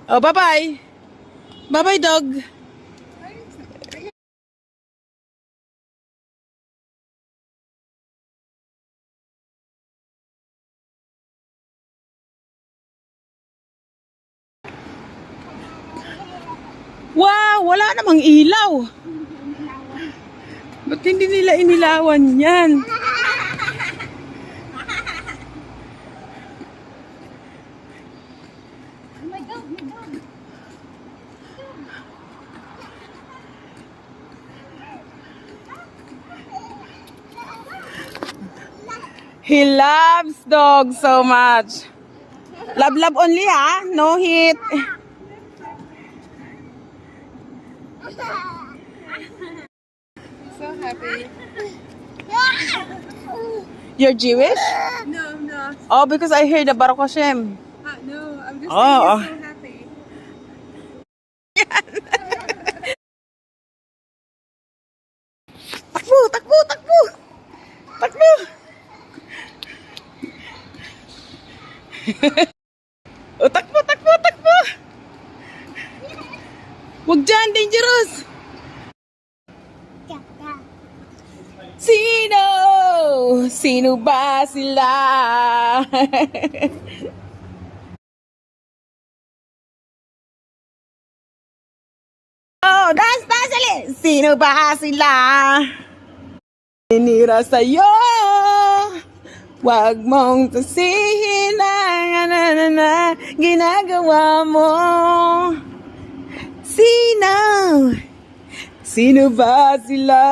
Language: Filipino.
Oh, bye-bye. Bye-bye, dog. Wow, wala namang ilaw. Ba't hindi nila inilawan yan? He loves dogs so much. Love, love only, ha? No hit. So happy. You're Jewish? No, no. Oh, because I heard the Baruch Hashem. No, I'm just Oh. so happy. Takbo, takbo, takbo! Takbo! Oh, takbo, takbo, takbo! Huwag dyan, dangerous! Sino? Sino ba sila? Oh, dance, dance ulit! Sino ba sila? Inira sa'yo, wag mong tasihin ang ginagawa mo. Sino? Sino ba sila?